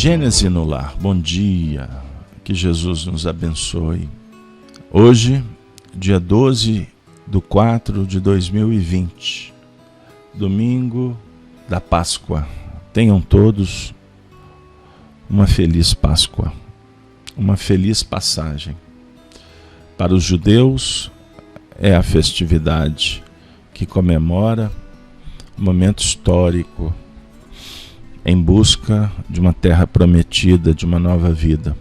Gênesis no Lar, bom dia, que Jesus nos abençoe. Hoje, dia 12/4/2020, domingo da Páscoa. Tenham todos uma feliz Páscoa, uma feliz passagem. Para os judeus, é a festividade que comemora um momento histórico em busca de uma terra prometida, de uma nova vida.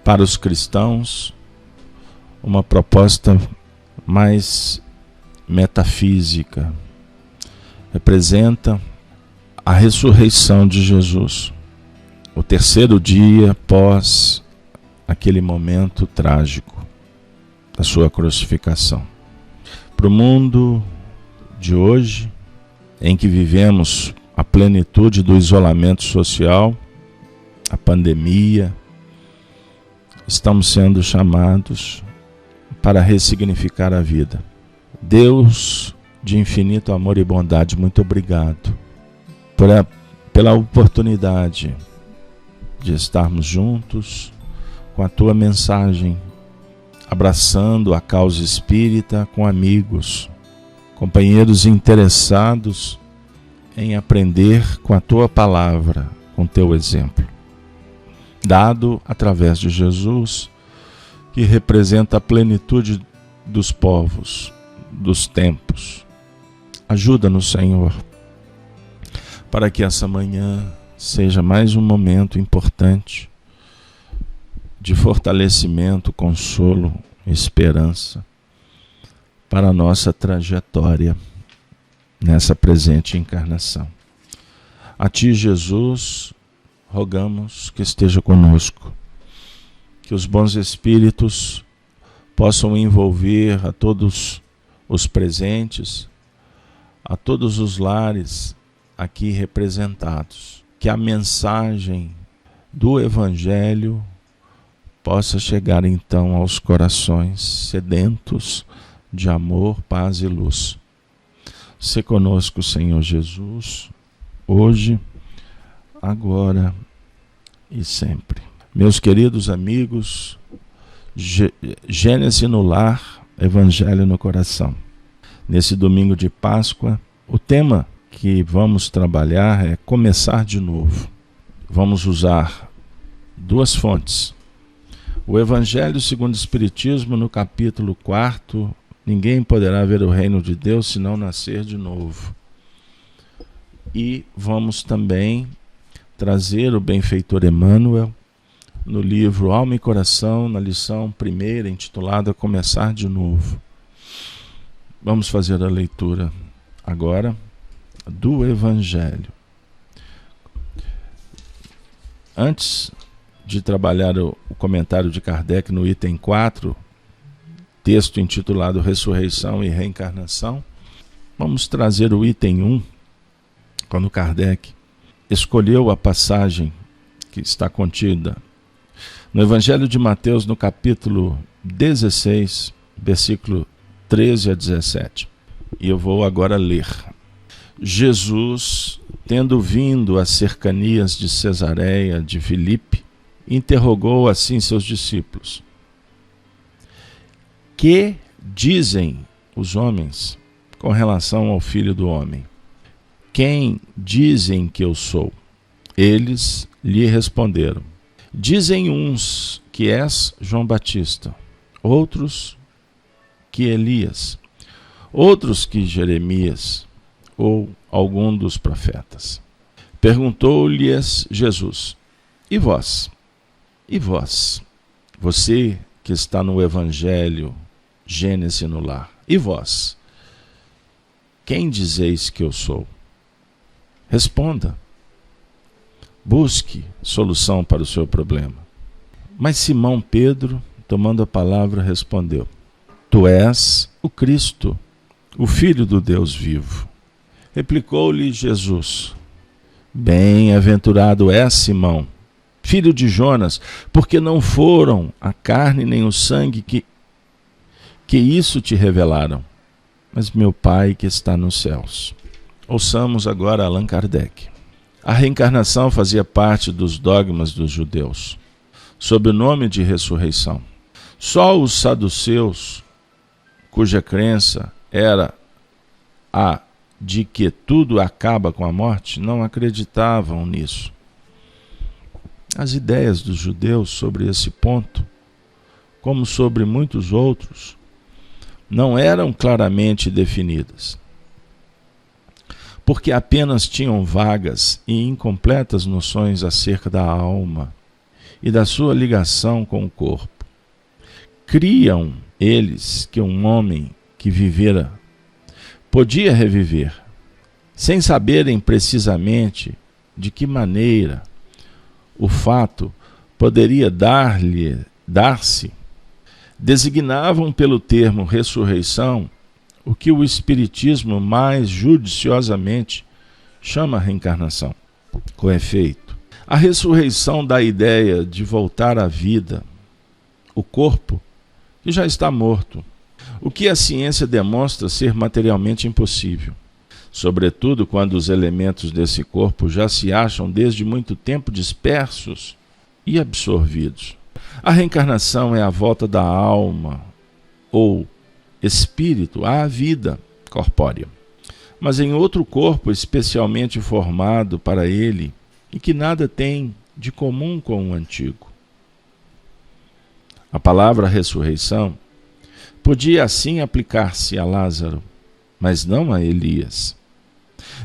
Para os cristãos, uma proposta mais metafísica. Representa a ressurreição de Jesus, o terceiro dia após aquele momento trágico da sua crucificação. Para o mundo de hoje, em que vivemos a plenitude do isolamento social, a pandemia, estamos sendo chamados para ressignificar a vida. Deus de infinito amor e bondade, muito obrigado pela oportunidade de estarmos juntos com a tua mensagem, abraçando a causa espírita com amigos, companheiros interessados em aprender com a tua palavra, com teu exemplo, dado através de Jesus, que representa a plenitude dos povos, dos tempos. Ajuda-nos, Senhor, para que essa manhã seja mais um momento importante de fortalecimento, consolo, esperança para a nossa trajetória nessa presente encarnação. A Ti, Jesus, rogamos que esteja conosco, que os bons espíritos possam envolver a todos os presentes, a todos os lares aqui representados, que a mensagem do Evangelho possa chegar então aos corações sedentos de amor, paz e luz. Se conosco, Senhor Jesus, hoje, agora e sempre. Meus queridos amigos, Gênesis no Lar, Evangelho no Coração. Nesse domingo de Páscoa, o tema que vamos trabalhar é começar de novo. Vamos usar duas fontes. O Evangelho segundo o Espiritismo, no capítulo 4, ninguém poderá ver o reino de Deus se não nascer de novo. E vamos também trazer o benfeitor Emmanuel no livro Alma e Coração, na lição primeira, intitulada Começar de Novo. Vamos fazer a leitura agora do Evangelho. Antes de trabalhar o comentário de Kardec no item 4, texto intitulado Ressurreição e Reencarnação, vamos trazer o item 1, quando Kardec escolheu a passagem que está contida no Evangelho de Mateus, no capítulo 16, versículo 13 a 17. E eu vou agora ler. Jesus, tendo vindo às cercanias de Cesareia de Filipe, interrogou assim seus discípulos: que dizem os homens com relação ao Filho do Homem? Quem dizem que eu sou? Eles lhe responderam: dizem uns que és João Batista, outros que Elias, outros que Jeremias ou algum dos profetas. Perguntou-lhes Jesus: e vós? E vós? Você que está no Evangelho Gênesis no Lar, e vós? Quem dizeis que eu sou? Responda. Busque solução para o seu problema. Mas Simão Pedro, tomando a palavra, respondeu: tu és o Cristo, o Filho do Deus vivo. Replicou-lhe Jesus: bem-aventurado és, Simão, filho de Jonas, porque não foram a carne nem o sangue que isso te revelaram, mas meu Pai que está nos céus. Ouçamos agora Allan Kardec. A reencarnação fazia parte dos dogmas dos judeus, sob o nome de ressurreição. Só os saduceus, cuja crença era a de que tudo acaba com a morte, não acreditavam nisso. As ideias dos judeus sobre esse ponto, como sobre muitos outros, não eram claramente definidas, porque apenas tinham vagas e incompletas noções acerca da alma e da sua ligação com o corpo. Criam eles que um homem que vivera podia reviver, sem saberem precisamente de que maneira o fato poderia dar-se. Designavam pelo termo ressurreição o que o Espiritismo mais judiciosamente chama reencarnação. Com efeito, a ressurreição dá a ideia de voltar à vida o corpo que já está morto, o que a ciência demonstra ser materialmente impossível, sobretudo quando os elementos desse corpo já se acham desde muito tempo dispersos e absorvidos. A reencarnação é a volta da alma ou espírito à vida corpórea, mas em outro corpo especialmente formado para ele e que nada tem de comum com o antigo. A palavra ressurreição podia assim aplicar-se a Lázaro, mas não a Elias,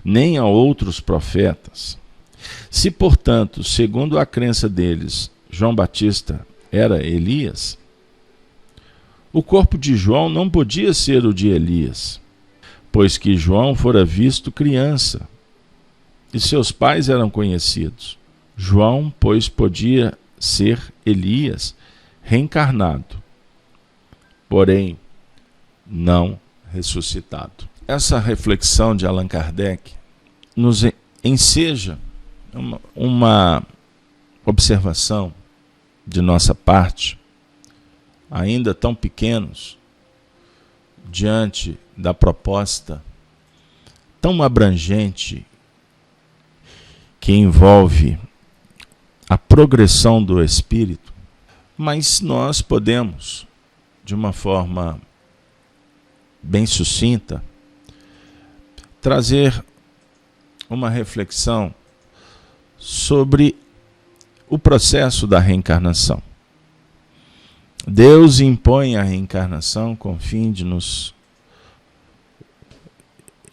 nem a outros profetas. Se, portanto, segundo a crença deles, João Batista era Elias, o corpo de João não podia ser o de Elias, pois que João fora visto criança e seus pais eram conhecidos. João, pois, podia ser Elias reencarnado, porém não ressuscitado. Essa reflexão de Allan Kardec nos enseja uma observação de nossa parte, ainda tão pequenos, diante da proposta tão abrangente que envolve a progressão do espírito, mas nós podemos, de uma forma bem sucinta, trazer uma reflexão sobre o processo da reencarnação. Deus impõe a reencarnação com o fim de nos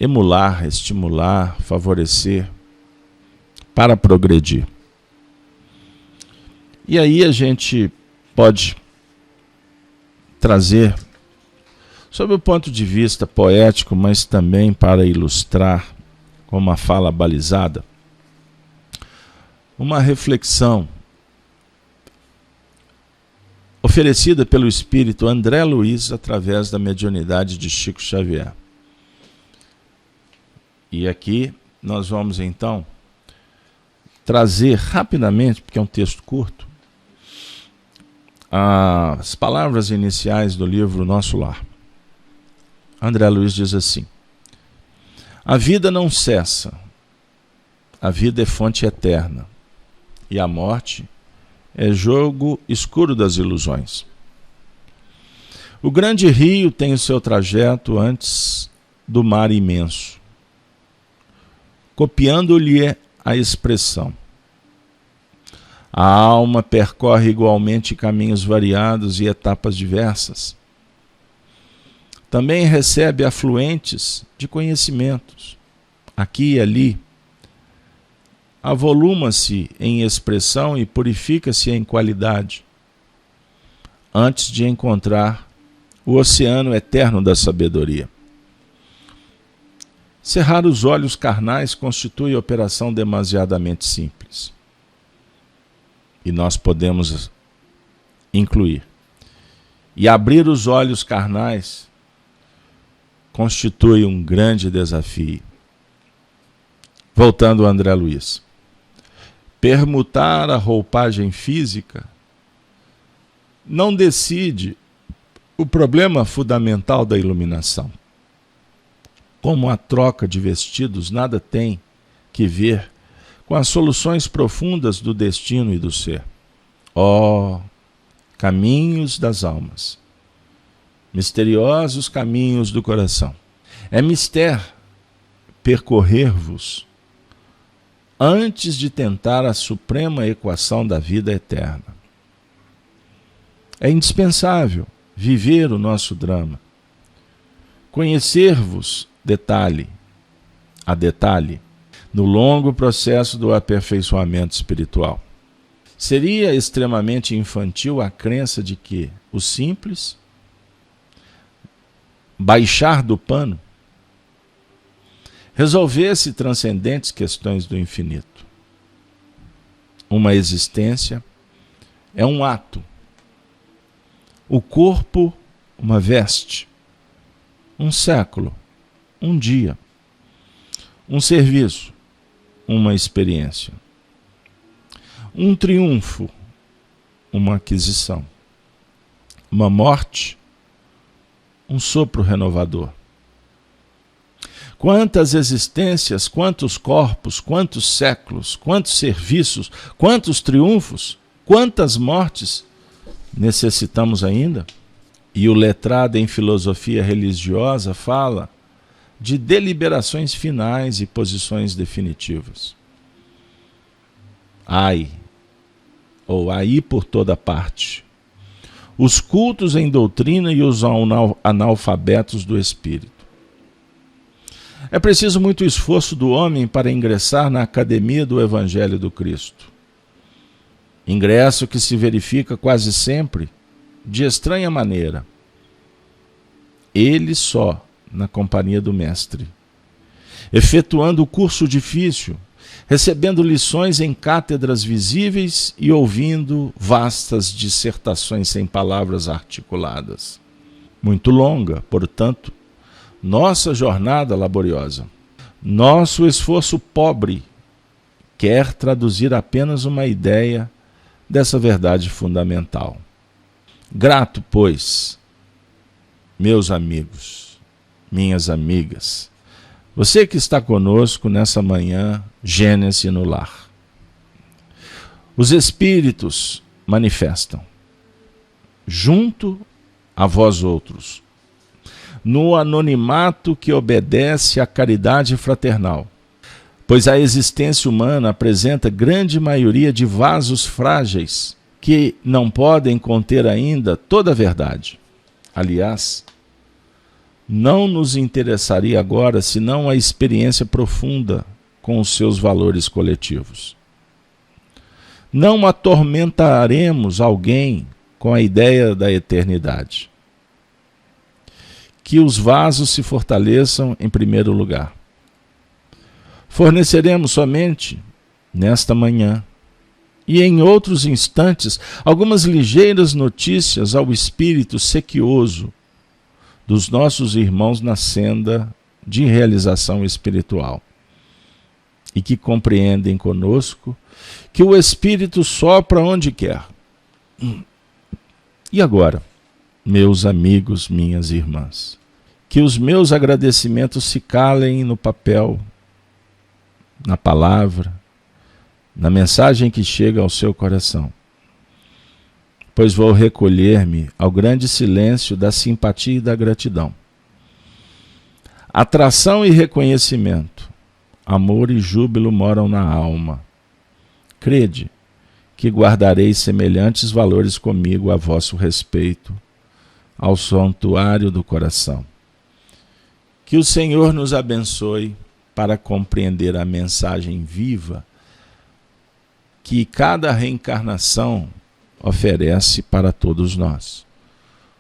emular, estimular, favorecer para progredir. E aí a gente pode trazer, sob o ponto de vista poético, mas também para ilustrar com uma fala balizada, uma reflexão oferecida pelo espírito André Luiz através da mediunidade de Chico Xavier. E aqui nós vamos então trazer rapidamente, porque é um texto curto, as palavras iniciais do livro Nosso Lar. André Luiz diz assim: a vida não cessa, a vida é fonte eterna, e a morte é jogo escuro das ilusões. O grande rio tem o seu trajeto antes do mar imenso, copiando-lhe a expressão. A alma percorre igualmente caminhos variados e etapas diversas. Também recebe afluentes de conhecimentos, aqui e ali. Avoluma-se em expressão e purifica-se em qualidade, antes de encontrar o oceano eterno da sabedoria. Cerrar os olhos carnais constitui operação demasiadamente simples. E nós podemos incluir. E abrir os olhos carnais constitui um grande desafio. Voltando a André Luiz. Permutar a roupagem física não decide o problema fundamental da iluminação. Como a troca de vestidos nada tem que ver com as soluções profundas do destino e do ser. Ó, caminhos das almas, misteriosos caminhos do coração. É mister percorrer-vos antes de tentar a suprema equação da vida eterna. É indispensável viver o nosso drama, conhecer-vos detalhe a detalhe no longo processo do aperfeiçoamento espiritual. Seria extremamente infantil a crença de que o simples, baixar do pano, resolvesse transcendentes questões do infinito. Uma existência é um ato. O corpo, uma veste. Um século, um dia. Um serviço, uma experiência. Um triunfo, uma aquisição. Uma morte, um sopro renovador. Quantas existências, quantos corpos, quantos séculos, quantos serviços, quantos triunfos, quantas mortes necessitamos ainda? E o letrado em filosofia religiosa fala de deliberações finais e posições definitivas. Ai, ou aí por toda parte, os cultos em doutrina e os analfabetos do espírito. É preciso muito esforço do homem para ingressar na academia do Evangelho do Cristo. Ingresso que se verifica quase sempre de estranha maneira. Ele só, na companhia do Mestre, efetuando o curso difícil, recebendo lições em cátedras visíveis e ouvindo vastas dissertações sem palavras articuladas. Muito longa, portanto, nossa jornada laboriosa. Nosso esforço pobre quer traduzir apenas uma ideia dessa verdade fundamental. Grato, pois, meus amigos, minhas amigas, você que está conosco nessa manhã, Gênese no lar. Os Espíritos manifestam, junto a vós outros, no anonimato que obedece à caridade fraternal, pois a existência humana apresenta grande maioria de vasos frágeis que não podem conter ainda toda a verdade. Aliás, não nos interessaria agora senão a experiência profunda com os seus valores coletivos. Não atormentaremos alguém com a ideia da eternidade. Que os vasos se fortaleçam em primeiro lugar. Forneceremos somente, nesta manhã, e em outros instantes, algumas ligeiras notícias ao espírito sequioso dos nossos irmãos na senda de realização espiritual, e que compreendem conosco que o Espírito sopra onde quer. E agora, meus amigos, minhas irmãs, que os meus agradecimentos se calem no papel, na palavra, na mensagem que chega ao seu coração, pois vou recolher-me ao grande silêncio da simpatia e da gratidão. Atração e reconhecimento, amor e júbilo moram na alma. Crede que guardareis semelhantes valores comigo a vosso respeito, ao santuário do coração. Que o Senhor nos abençoe para compreender a mensagem viva que cada reencarnação oferece para todos nós,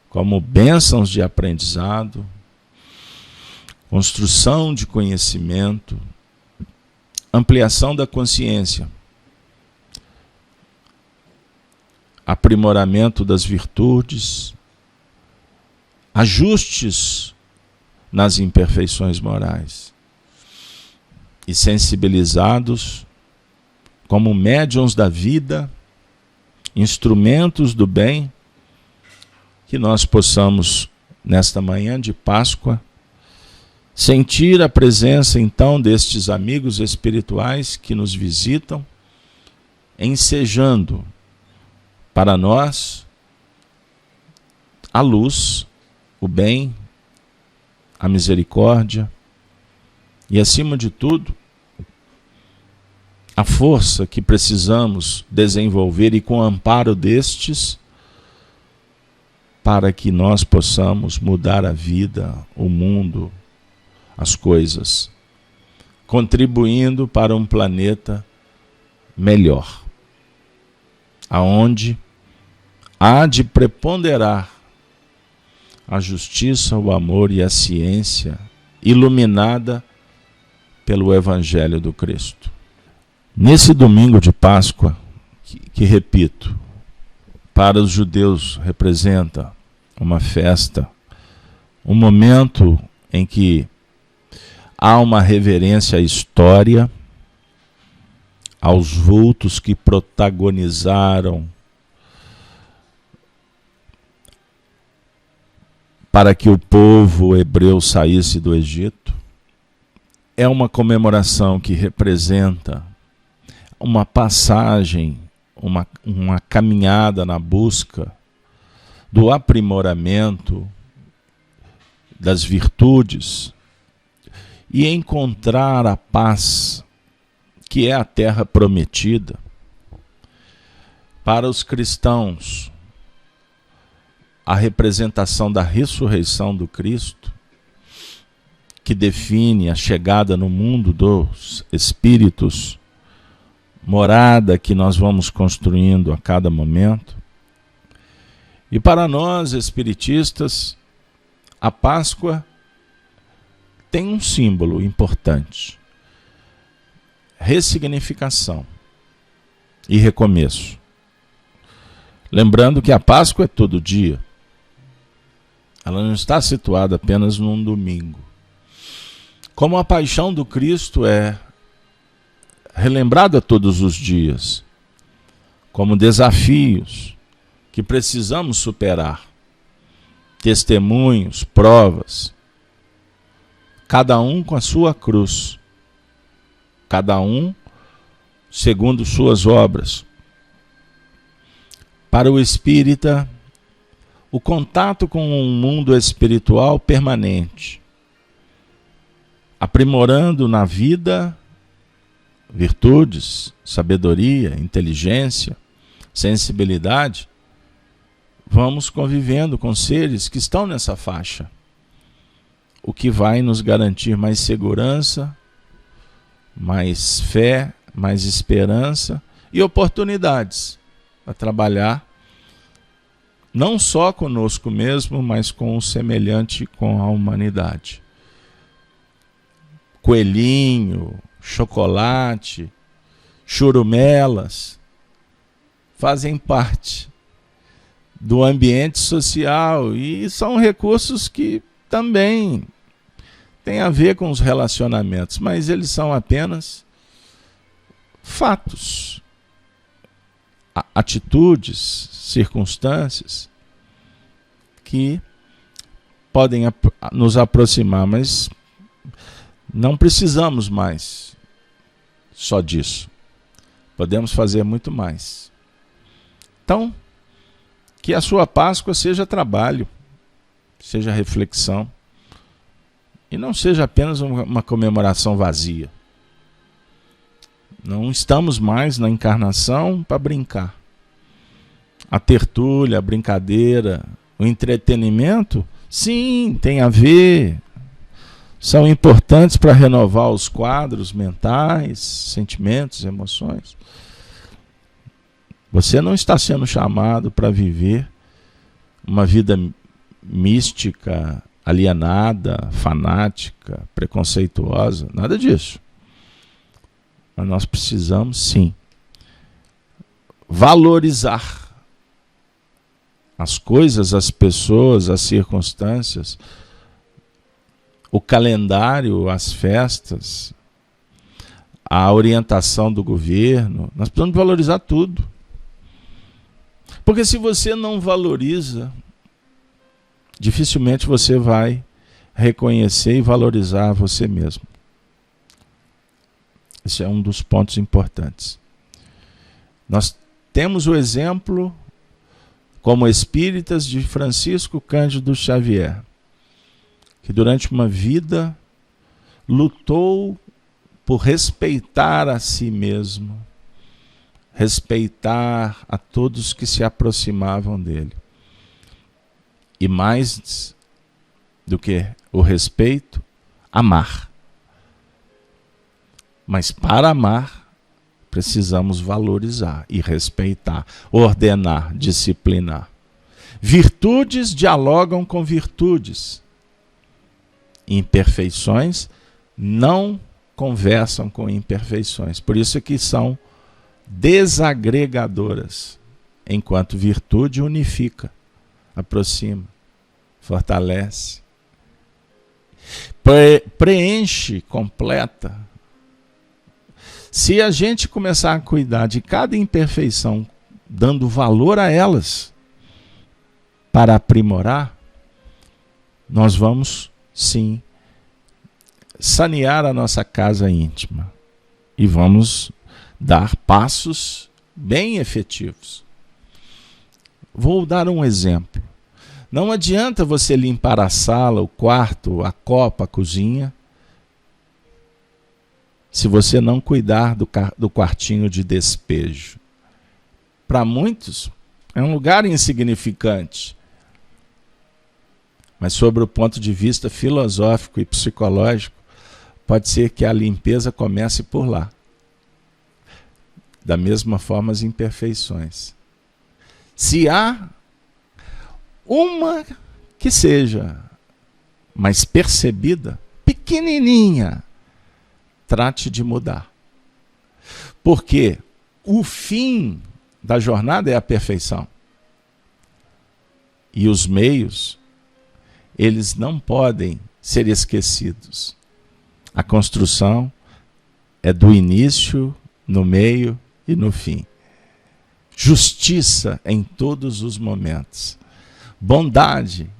como bênçãos de aprendizado, construção de conhecimento, ampliação da consciência, aprimoramento das virtudes, ajustes nas imperfeições morais e sensibilizados como médiuns da vida, instrumentos do bem, que nós possamos, nesta manhã de Páscoa, Sentir a presença, então, destes amigos espirituais que nos visitam, ensejando para nós a luz, o bem, a misericórdia e, acima de tudo, a força que precisamos desenvolver e com o amparo destes, para que nós possamos mudar a vida, o mundo, as coisas, contribuindo para um planeta melhor, aonde há de preponderar a justiça, o amor e a ciência iluminada pelo Evangelho do Cristo. Nesse domingo de Páscoa, que repito, para os judeus representa uma festa, um momento em que há uma reverência à história, aos vultos que protagonizaram para que o povo hebreu saísse do Egito. É uma comemoração que representa uma passagem, uma caminhada na busca do aprimoramento das virtudes e encontrar a paz, que é a terra prometida. Para os cristãos, a representação da ressurreição do Cristo, que define a chegada no mundo dos espíritos, morada que nós vamos construindo a cada momento. E para nós, espiritistas, a Páscoa tem um símbolo importante: ressignificação e recomeço. Lembrando que a Páscoa é todo dia. Ela não está situada apenas num domingo. Como a paixão do Cristo é relembrada todos os dias, como desafios que precisamos superar, testemunhos, provas, cada um com a sua cruz, cada um segundo suas obras. Para o espírita, o contato com um mundo espiritual permanente, aprimorando na vida virtudes, sabedoria, inteligência, sensibilidade, vamos convivendo com seres que estão nessa faixa, o que vai nos garantir mais segurança, mais fé, mais esperança e oportunidades a trabalhar não só conosco mesmo, mas com o semelhante, com a humanidade. Coelhinho, chocolate, churumelas fazem parte do ambiente social e são recursos que também têm a ver com os relacionamentos, mas eles são apenas fatos, atitudes, circunstâncias que podem nos aproximar, mas não precisamos mais só disso. Podemos fazer muito mais. Então, que a sua Páscoa seja trabalho, seja reflexão, e não seja apenas uma comemoração vazia. Não estamos mais na encarnação para brincar. A tertúlia, a brincadeira, o entretenimento, sim, tem a ver. São importantes para renovar os quadros mentais, sentimentos, emoções. Você não está sendo chamado para viver uma vida mística, alienada, fanática, preconceituosa, nada disso. Mas nós precisamos, sim, valorizar as coisas, as pessoas, as circunstâncias, o calendário, as festas, a orientação do governo. Nós precisamos valorizar tudo. Porque se você não valoriza, dificilmente você vai reconhecer e valorizar você mesmo. Esse é um dos pontos importantes. Nós temos o exemplo, como espíritas, de Francisco Cândido Xavier, que durante uma vida lutou por respeitar a si mesmo, respeitar a todos que se aproximavam dele. E mais do que o respeito, amar. Mas para amar, precisamos valorizar e respeitar, ordenar, disciplinar. Virtudes dialogam com virtudes. Imperfeições não conversam com imperfeições. Por isso é que são desagregadoras, enquanto virtude unifica, aproxima, fortalece, preenche, completa. Se a gente começar a cuidar de cada imperfeição, dando valor a elas, para aprimorar, nós vamos, sim, sanear a nossa casa íntima e vamos dar passos bem efetivos. Vou dar um exemplo. Não adianta você limpar a sala, o quarto, a copa, a cozinha, se você não cuidar do quartinho de despejo. Para muitos, é um lugar insignificante. Mas sobre o ponto de vista filosófico e psicológico, pode ser que a limpeza comece por lá. Da mesma forma, as imperfeições. Se há uma que seja mais percebida, pequenininha, trate de mudar. Porque o fim da jornada é a perfeição. E os meios, eles não podem ser esquecidos. A construção é do início, no meio e no fim. Justiça em todos os momentos. Bondade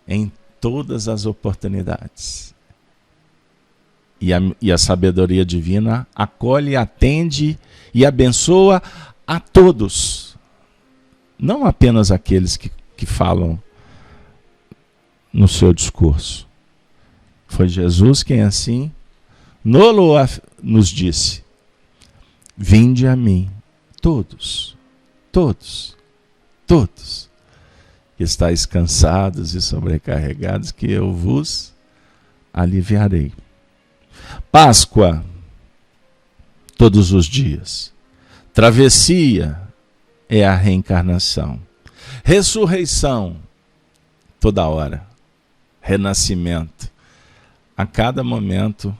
em todas as oportunidades. E a sabedoria divina acolhe, atende e abençoa a todos. Não apenas aqueles que falam no seu discurso. Foi Jesus quem assim nos disse: vinde a mim, todos, todos, todos, que estáis cansados e sobrecarregados, que eu vos aliviarei. Páscoa, todos os dias. Travessia é a reencarnação. Ressurreição, toda hora. Renascimento, a cada momento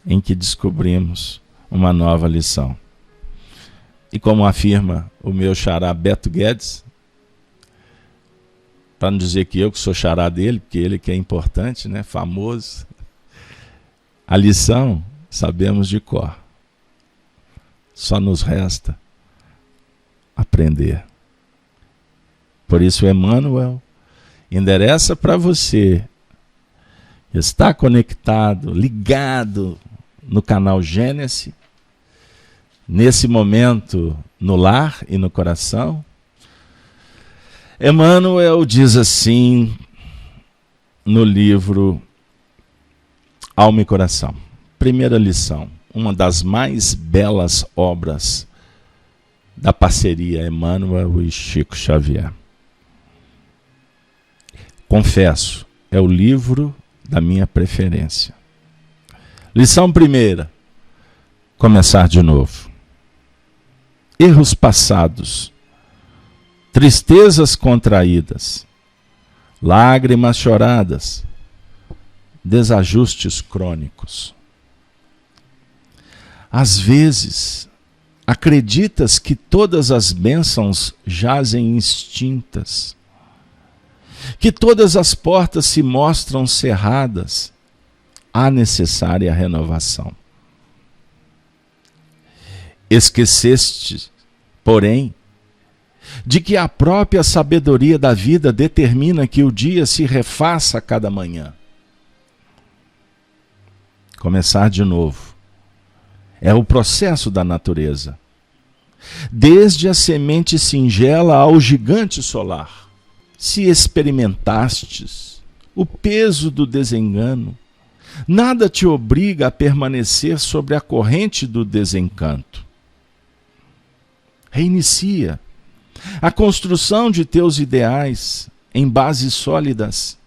em que descobrimos uma nova lição. E como afirma o meu xará Beto Guedes, para não dizer que eu que sou xará dele, porque ele que é importante, né, famoso, a lição sabemos de cor. Só nos resta aprender. Por isso Emmanuel endereça para você que está conectado, ligado no canal Gênesis, nesse momento no lar e no coração. Emmanuel diz assim no livro Alma e Coração. Primeira lição, uma das mais belas obras da parceria Emmanuel e Chico Xavier. Confesso, é o livro da minha preferência. Lição primeira, começar de novo. Erros passados, tristezas contraídas, lágrimas choradas, desajustes crônicos. Às vezes, acreditas que todas as bênçãos jazem extintas, que todas as portas se mostram cerradas, há necessária renovação. Esqueceste, porém, de que a própria sabedoria da vida determina que o dia se refaça a cada manhã. começar de novo. É o processo da natureza. Desde a semente singela ao gigante solar. Se experimentastes o peso do desengano, nada te obriga a permanecer sobre a corrente do desencanto. Reinicia a construção de teus ideais em bases sólidas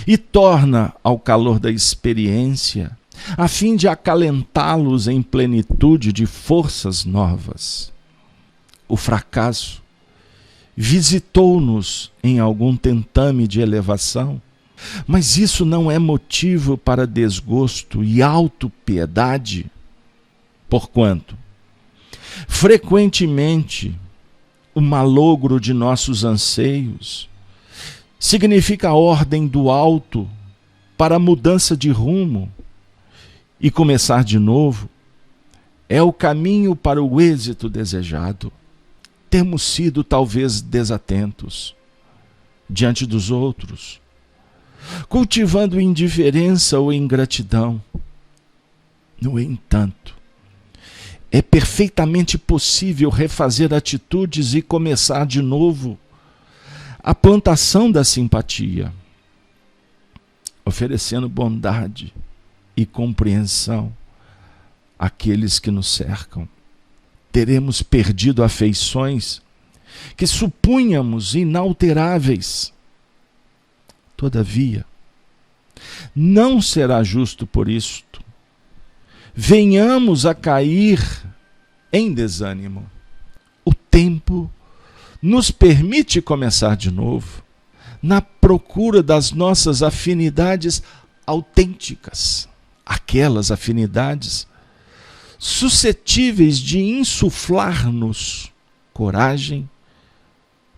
e torna ao calor da experiência, a fim de acalentá-los em plenitude de forças novas. O fracasso visitou-nos em algum tentame de elevação, mas isso não é motivo para desgosto e autopiedade, porquanto, frequentemente, o malogro de nossos anseios significa a ordem do alto para a mudança de rumo, e começar de novo é o caminho para o êxito desejado. Temos sido talvez desatentos diante dos outros, cultivando indiferença ou ingratidão. No entanto, é perfeitamente possível refazer atitudes e começar de novo a plantação da simpatia, oferecendo bondade e compreensão àqueles que nos cercam. Teremos perdido afeições que supunhamos inalteráveis. Todavia, não será justo por isto venhamos a cair em desânimo. O tempo nos permite começar de novo, na procura das nossas afinidades autênticas, aquelas afinidades suscetíveis de insuflar-nos coragem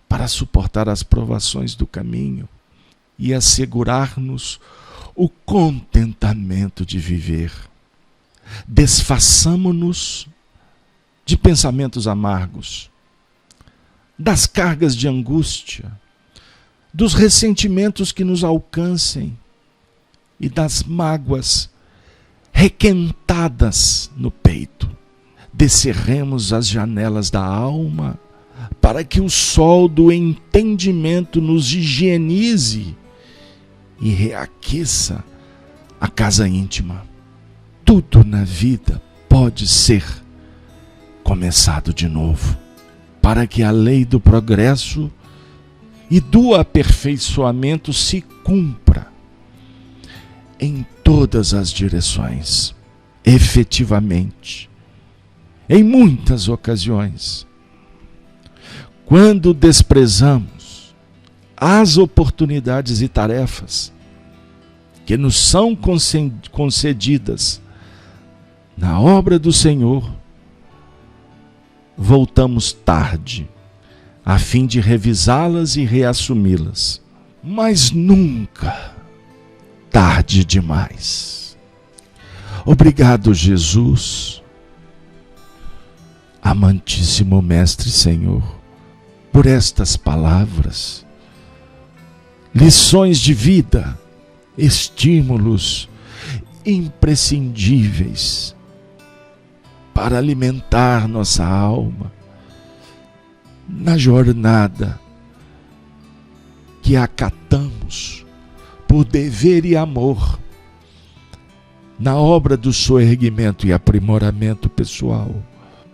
para suportar as provações do caminho e assegurar-nos o contentamento de viver. Desfaçamo-nos de pensamentos amargos, das cargas de angústia, dos ressentimentos que nos alcancem e das mágoas requentadas no peito. Descerremos as janelas da alma para que o sol do entendimento nos higienize e reaqueça a casa íntima. Tudo na vida pode ser começado de novo, para que a lei do progresso e do aperfeiçoamento se cumpra em todas as direções, efetivamente, em muitas ocasiões. Quando desprezamos as oportunidades e tarefas que nos são concedidas na obra do Senhor, voltamos tarde, a fim de revisá-las e reassumi-las, mas nunca tarde demais. Obrigado, Jesus, amantíssimo Mestre Senhor, por estas palavras, lições de vida, estímulos imprescindíveis para alimentar nossa alma na jornada que acatamos por dever e amor na obra do soerguimento e aprimoramento pessoal.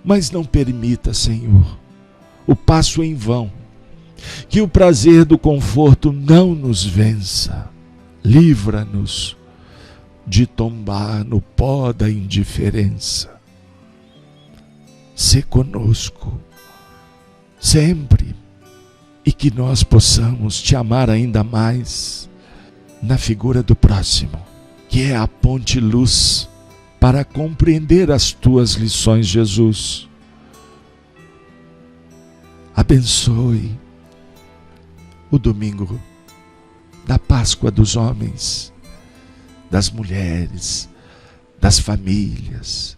Mas não permita, Senhor, o passo em vão, que o prazer do conforto não nos vença. Livra-nos de tombar no pó da indiferença. Sê conosco sempre, e que nós possamos te amar ainda mais na figura do próximo, que é a ponte-luz para compreender as tuas lições, Jesus. Abençoe o domingo da Páscoa dos homens, das mulheres, das famílias,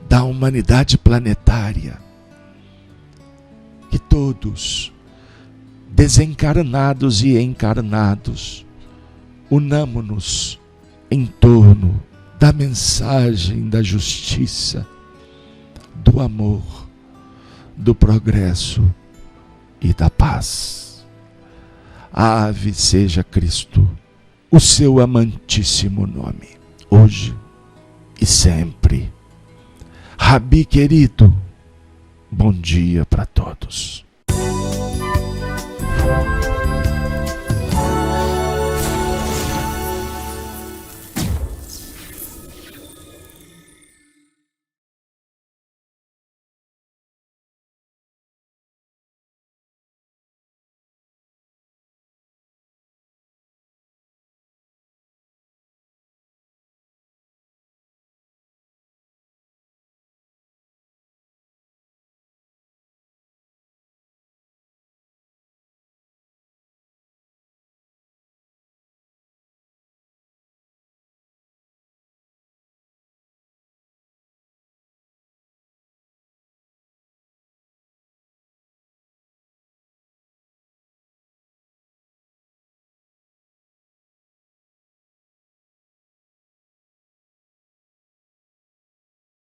da humanidade planetária. Que todos, desencarnados e encarnados, unamo-nos em torno da mensagem da justiça, do amor, do progresso e da paz. Ave seja Cristo, o seu amantíssimo nome, hoje e sempre. Rabi querido, bom dia para todos.